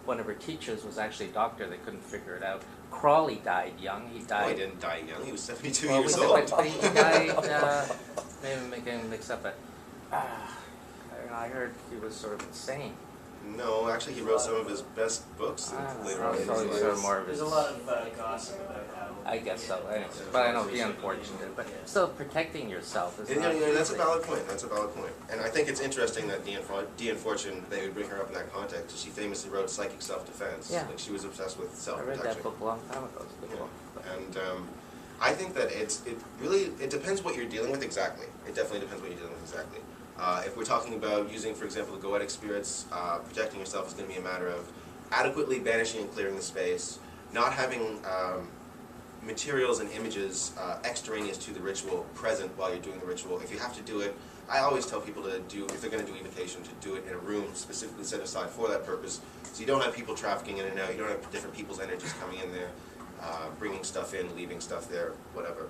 one of her teachers was actually a doctor. They couldn't figure it out. Crawley died young. He died. Oh, he didn't die young. He was 72 Well, years was it old. like he died, maybe I'm getting mixed up, but I heard he was sort of insane. No, actually, he wrote some of his best books later on in his So life. sort of more of his. There's a lot of gossip about how. I guess so. Anyways, but I know the unfortunate. But still, protecting yourself is not. That's a valid point. That's a valid point. And I think it's interesting that Deanne Fortune, they would bring her up in that context. She famously wrote Psychic Self-Defense. Yeah. Like she was obsessed with I self-protection. read that book a long time ago. It's a good book. And I think that it depends what you're dealing with exactly. It definitely depends what you're dealing with exactly. If we're talking about using, for example, the goetic spirits, protecting yourself is going to be a matter of adequately banishing and clearing the space, not having materials and images extraneous to the ritual present while you're doing the ritual. If you have to do it, I always tell people to do, if they're going to do evocation, to do it in a room specifically set aside for that purpose, so you don't have people trafficking in and out, you don't have different people's energies coming in there, bringing stuff in, leaving stuff there, whatever.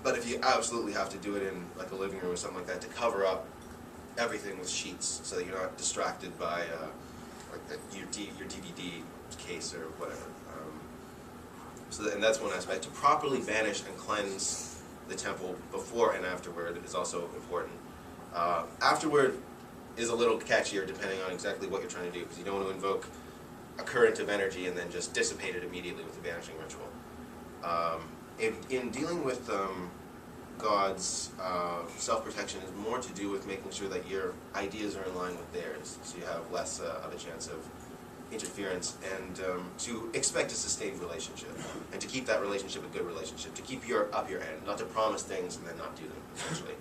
But if you absolutely have to do it in like a living room or something like that, to cover up everything with sheets so that you're not distracted by your DVD case or whatever. And that's one aspect. To properly banish and cleanse the temple before and afterward is also important. Afterward is a little catchier depending on exactly what you're trying to do, because you don't want to invoke a current of energy and then just dissipate it immediately with the banishing ritual. In dealing with God's self-protection is more to do with making sure that your ideas are in line with theirs, so you have less of a chance of interference, and to expect a sustained relationship, and to keep that relationship a good relationship, to keep up your end, not to promise things and then not do them, essentially.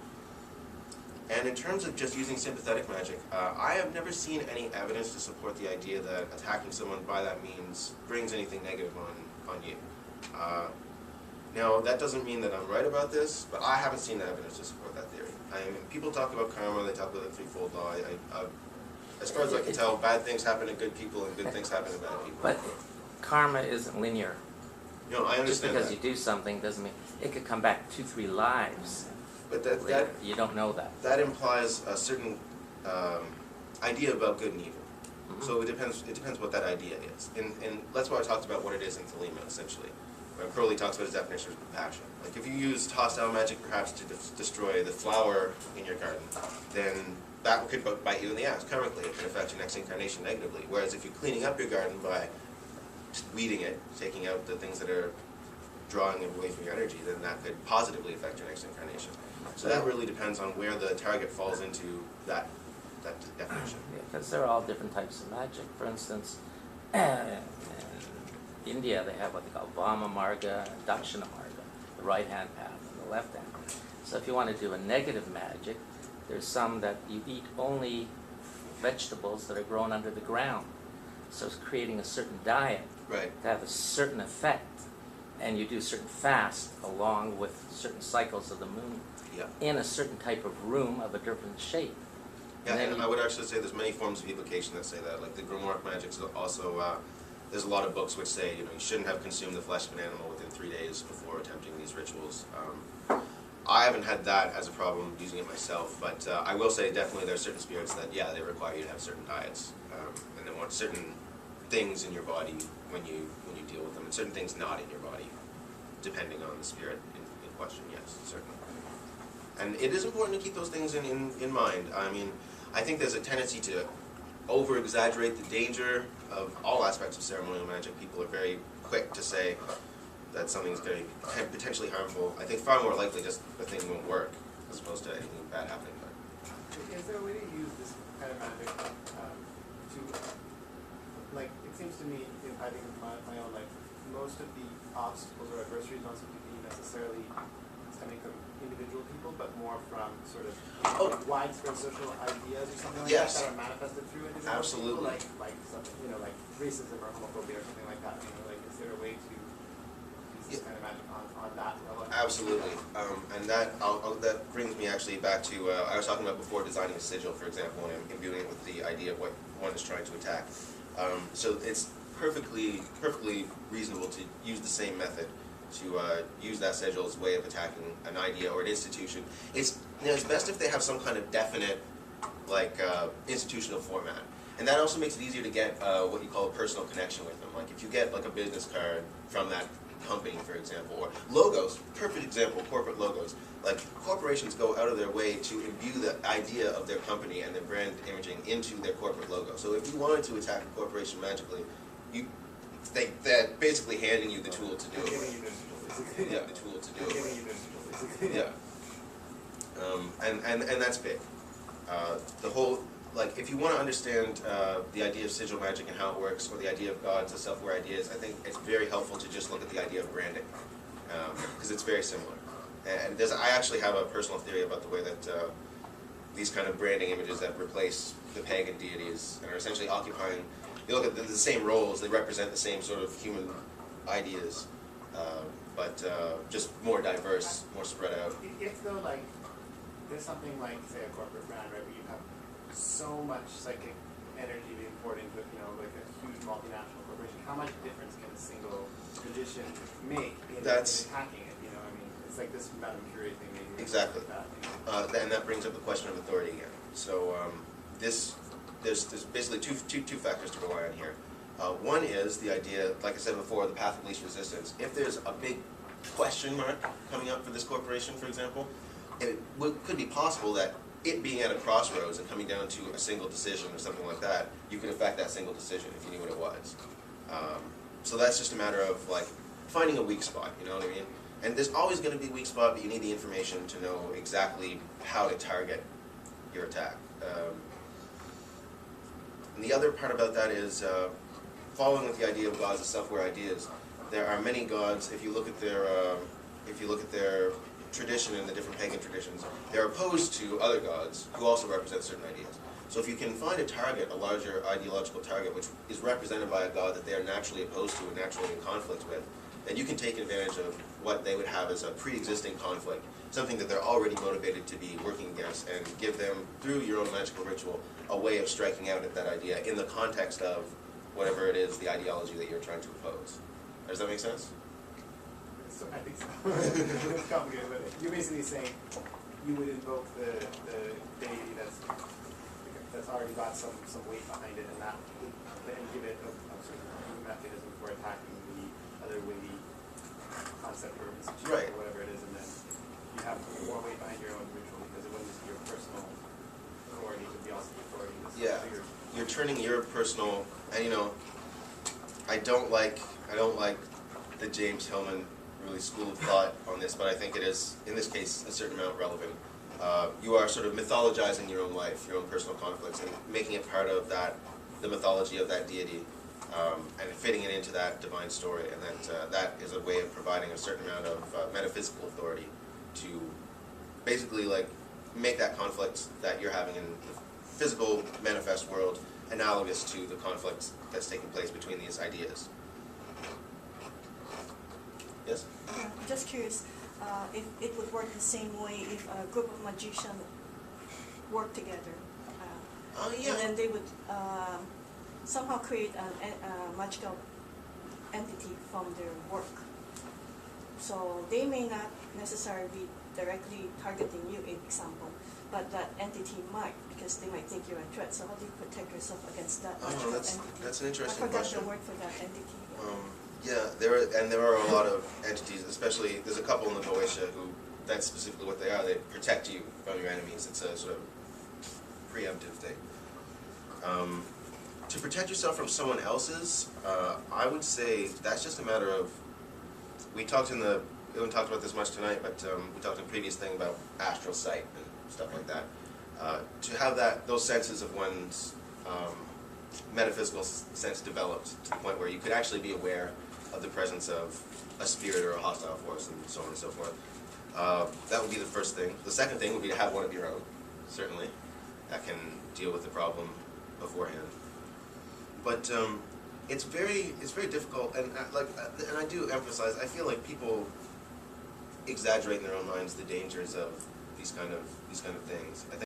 And in terms of just using sympathetic magic, I have never seen any evidence to support the idea that attacking someone by that means brings anything negative on you. Now, that doesn't mean that I'm right about this, but I haven't seen the evidence to support that theory. I mean, people talk about karma, they talk about the threefold law. As far as I can tell, bad things happen to good people and good things happen to bad people. But karma isn't linear. No, I understand Just because that. you do something doesn't mean it could come back 2-3 lives. But later. You don't know that. That implies a certain idea about good and evil. Mm-hmm. So it depends what that idea is. And that's why I talked about what it is in Thelema, essentially. When Crowley talks about his definition of compassion. Like if you used hostile magic perhaps to destroy the flower in your garden, then that could bite you in the ass karmically. It can affect your next incarnation negatively. Whereas if you're cleaning up your garden by weeding it, taking out the things that are drawing it away from your energy, then that could positively affect your next incarnation. So that really depends on where the target falls into that definition. Yeah, because there are all different types of magic. For instance, in India they have what they call Vama Marga and Dakshina Marga, the right-hand path and the left-hand path. So if you want to do a negative magic, there's some that you eat only vegetables that are grown under the ground. So it's creating a certain diet Right. to have a certain effect. And you do certain fast along with certain cycles of the moon Yeah. in a certain type of room of a different shape. Yeah, then and I would actually say there's many forms of evocation that say that. Like the Grimoire magic also, there's a lot of books which say, you shouldn't have consumed the flesh of an animal within 3 days before attempting these rituals. I haven't had that as a problem using it myself, but I will say definitely there are certain spirits that, yeah, they require you to have certain diets, and they want certain things in your body when you deal with them, and certain things not in your body, depending on the spirit in question, yes, certainly. And it is important to keep those things in mind. I mean, I think there's a tendency to over-exaggerate the danger of all aspects of ceremonial magic. People are very quick to say that something's going to be potentially harmful. I think far more likely just the thing won't work, as opposed to anything bad happening. Is there a way to use this kind of magic to, like, it seems to me, I think of my own life, most of the obstacles or adversaries don't seem to be necessarily stemming from individual people, but more from sort of like widespread social ideas or something like Yes. that are manifested through individual Absolutely. people, like something, like racism or homophobia or something like that. Like, is there a way to use this kind of magic on that level? Absolutely, and that brings me actually back to, I was talking about before designing a sigil, for example, and imbuing it with the idea of what one is trying to attack. So it's perfectly reasonable to use the same method to use that sigil as a way of attacking an idea or an institution. It's best if they have some kind of definite, like, institutional format. And that also makes it easier to get what you call a personal connection with them. Like if you get like a business card from that company, for example, or logos, perfect example, corporate logos. Like corporations go out of their way to imbue the idea of their company and their brand imaging into their corporate logo. So if you wanted to attack a corporation magically, they're basically handing you the tool to do it. Yeah, the tool to do it. Yeah. And that's big. The whole, like, if you want to understand the idea of sigil magic and how it works, or the idea of gods as self-aware ideas, I think it's very helpful to just look at the idea of branding, because it's very similar. And I actually have a personal theory about the way that these kind of branding images that replace the pagan deities and are essentially occupying, you look at the same roles, they represent the same sort of human ideas, but just more diverse, more spread out. If though, like, there's something like, say, a corporate brand, right, where you have so much psychic energy being poured into it, you know, like a huge multinational corporation, how much difference can a single tradition make in hacking it, you know? I mean, it's like this Madame Curie thing maybe. Exactly. Like that, you know? And that brings up the question of authority again. So there's basically two factors to rely on here. One is the idea, like I said before, the path of least resistance. If there's a big question mark coming up for this corporation, for example, it could be possible that it being at a crossroads and coming down to a single decision or something like that, you could affect that single decision if you knew what it was. So that's just a matter of like finding a weak spot, you know what I mean? And there's always going to be a weak spot, but you need the information to know exactly how to target your attack. And the other part about that is following with the idea of gods as self-aware ideas. There are many gods. If you look at their tradition in the different pagan traditions, they're opposed to other gods who also represent certain ideas. So if you can find a target, a larger ideological target, which is represented by a god that they are naturally opposed to and naturally in conflict with, then you can take advantage of what they would have as a pre-existing conflict, something that they're already motivated to be working against, and give them, through your own magical ritual, a way of striking out at that idea in the context of whatever it is, the ideology that you're trying to oppose. Does that make sense? So I think so. It's complicated, but you're basically saying you would invoke the deity that's already got some weight behind it, and that would give it a sort of mechanism for attacking the other weighty concept or institution Right. or whatever it is, and then you have more weight behind your own ritual because it wasn't just your personal authority, but also the authority of this Yeah. bigger. You're turning your personal, and you know, I don't like the James Hillman really school of thought on this, but I think it is, in this case, a certain amount relevant. You are sort of mythologizing your own life, your own personal conflicts, and making it part of that, the mythology of that deity, and fitting it into that divine story, and that is a way of providing a certain amount of metaphysical authority to basically like make that conflict that you're having in the physical manifest world analogous to the conflict that's taking place between these ideas. Yes? Yeah, just curious, if it would work the same way if a group of magicians work together. Yeah. And then they would somehow create a magical entity from their work. So they may not necessarily be directly targeting you, in example, but that entity might, because they might think you're a threat. So how do you protect yourself against that magical entity? That's an interesting I forgot question. the word for that entity. Yeah, there are a lot of entities, especially, there's a couple in the Boeotia who, that's specifically what they are, they protect you from your enemies. It's a sort of preemptive thing. To protect yourself from someone else's, I would say that's just a matter of, we haven't talked about this much tonight, but we talked in a previous thing about astral sight and stuff like that. To have those senses of one's metaphysical sense developed to the point where you could actually be aware of the presence of a spirit or a hostile force and so on and so forth. That would be the first thing. The second thing would be to have one of your own, certainly. That can deal with the problem beforehand. But it's very difficult, and and I do emphasize, I feel like people exaggerate in their own minds the dangers of these kind of things. I think